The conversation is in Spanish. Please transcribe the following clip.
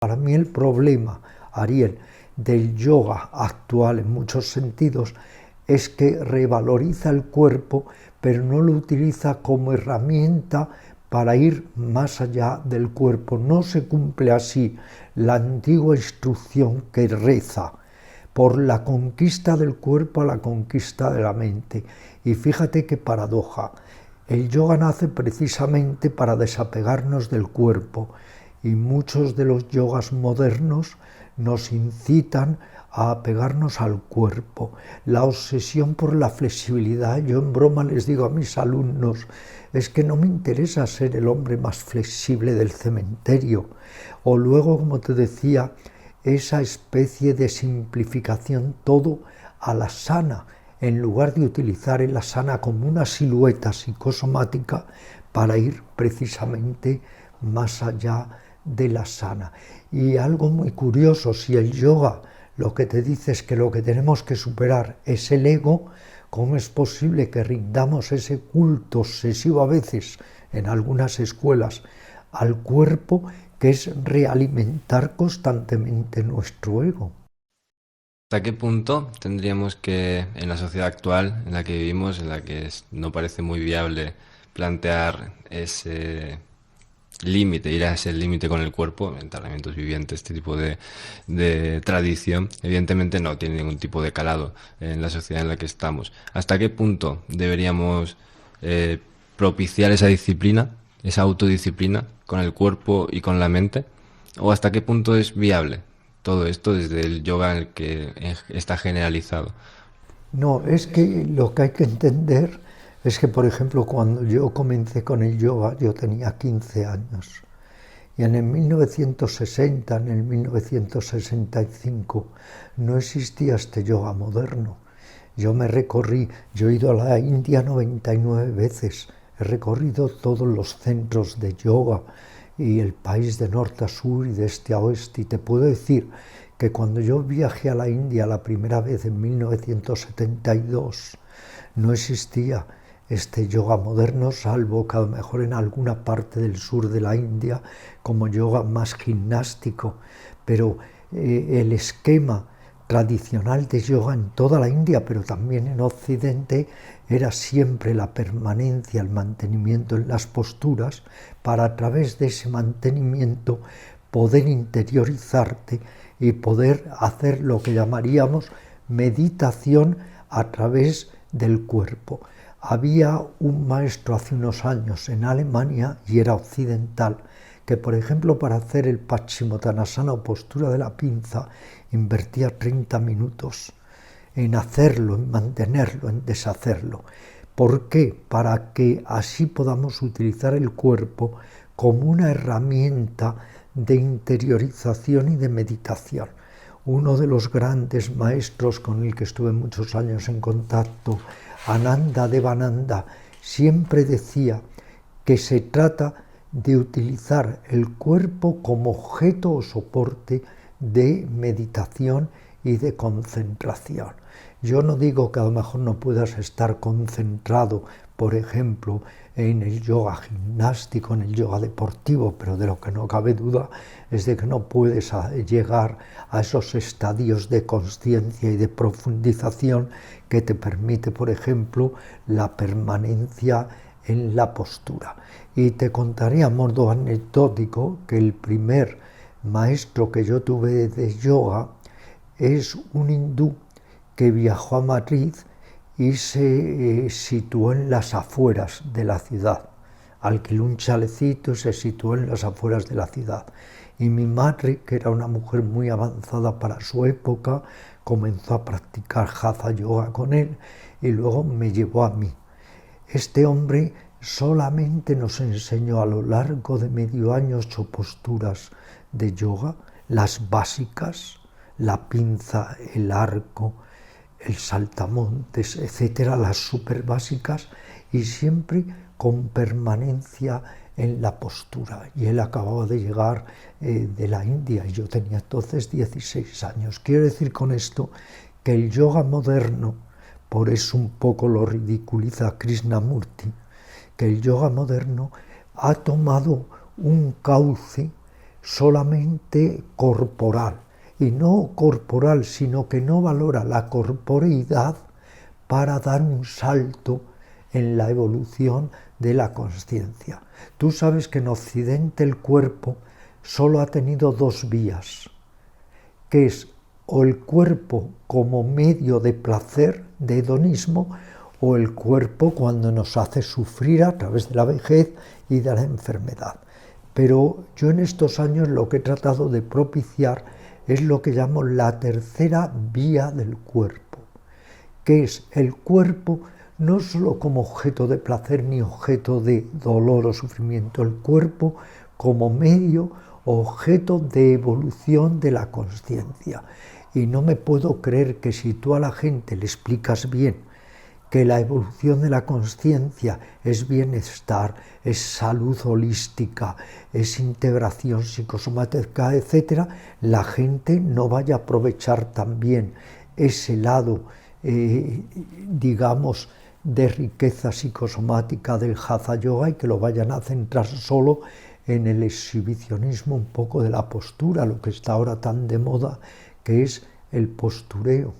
Para mí el problema, Ariel, del yoga actual en muchos sentidos es que revaloriza el cuerpo, pero no lo utiliza como herramienta para ir más allá del cuerpo. No se cumple así la antigua instrucción que reza por la conquista del cuerpo a la conquista de la mente. Y fíjate qué paradoja. El yoga nace precisamente para desapegarnos del cuerpo, y muchos de los yogas modernos nos incitan a apegarnos al cuerpo. La obsesión por la flexibilidad, yo en broma les digo a mis alumnos, es que no me interesa ser el hombre más flexible del cementerio. O luego, como te decía, esa especie de simplificación todo a la asana, en lugar de utilizar el asana como una silueta psicosomática para ir precisamente más allá de la asana. Y algo muy curioso, si el yoga lo que te dice es que lo que tenemos que superar es el ego, ¿cómo es posible que rindamos ese culto obsesivo a veces en algunas escuelas al cuerpo, que es realimentar constantemente nuestro ego? ¿Hasta qué punto tendríamos que, en la sociedad actual en la que vivimos, en la que no parece muy viable plantear ese límite, ir a ese límite con el cuerpo, entrenamientos vivientes, este tipo de tradición, evidentemente no tiene ningún tipo de calado en la sociedad en la que estamos? ¿Hasta qué punto deberíamos propiciar esa disciplina, esa autodisciplina con el cuerpo y con la mente? ¿O hasta qué punto es viable todo esto desde el yoga en el que está generalizado? No, es que lo que hay que entender es que, por ejemplo, cuando yo comencé con el yoga, yo tenía 15 años. Y en el 1960, en el 1965, no existía este yoga moderno. Yo he ido a la India 99 veces, he recorrido todos los centros de yoga y el país de norte a sur y de este a oeste. Y te puedo decir que cuando yo viajé a la India la primera vez en 1972, no existía este yoga moderno, salvo que a lo mejor en alguna parte del sur de la India como yoga más gimnástico, pero el esquema tradicional de yoga en toda la India, pero también en Occidente, era siempre la permanencia, el mantenimiento en las posturas, para a través de ese mantenimiento poder interiorizarte y poder hacer lo que llamaríamos meditación a través del cuerpo. Había un maestro hace unos años en Alemania, y era occidental, que por ejemplo para hacer el Paschimottanasana o postura de la pinza invertía 30 minutos en hacerlo, en mantenerlo, en deshacerlo. ¿Por qué? Para que así podamos utilizar el cuerpo como una herramienta de interiorización y de meditación. Uno de los grandes maestros con el que estuve muchos años en contacto, Ananda Devananda, siempre decía que se trata de utilizar el cuerpo como objeto o soporte de meditación y de concentración. Yo no digo que a lo mejor no puedas estar concentrado, por ejemplo, en el yoga gimnástico, en el yoga deportivo, pero de lo que no cabe duda es de que no puedes llegar a esos estadios de conciencia y de profundización que te permite, por ejemplo, la permanencia en la postura. Y te contaré a modo anecdótico que el primer maestro que yo tuve de yoga es un hindú que viajó a Madrid y se situó en las afueras de la ciudad. Alquiló un chalecito y se situó en las afueras de la ciudad. Y mi madre, que era una mujer muy avanzada para su época, comenzó a practicar hatha yoga con él y luego me llevó a mí. Este hombre solamente nos enseñó a lo largo de medio año 8 posturas de yoga, las básicas, la pinza, el arco, el saltamontes, etcétera, las súper básicas, y siempre con permanencia en la postura. Y él acababa de llegar de la India y yo tenía entonces 16 años. Quiero decir con esto que el yoga moderno, por eso un poco lo ridiculiza Krishnamurti, que el yoga moderno ha tomado un cauce solamente corporal, y no corporal, sino que no valora la corporeidad para dar un salto en la evolución de la consciencia. Tú sabes que en Occidente el cuerpo solo ha tenido dos vías, que es o el cuerpo como medio de placer, de hedonismo, o el cuerpo cuando nos hace sufrir a través de la vejez y de la enfermedad. Pero yo en estos años lo que he tratado de propiciar es lo que llamo la tercera vía del cuerpo, que es el cuerpo no solo como objeto de placer ni objeto de dolor o sufrimiento, el cuerpo como medio o objeto de evolución de la consciencia. Y no me puedo creer que si tú a la gente le explicas bien que la evolución de la consciencia es bienestar, es salud holística, es integración psicosomática, etc., la gente no vaya a aprovechar también ese lado, digamos, de riqueza psicosomática del Hatha Yoga y que lo vayan a centrar solo en el exhibicionismo un poco de la postura, lo que está ahora tan de moda, que es el postureo.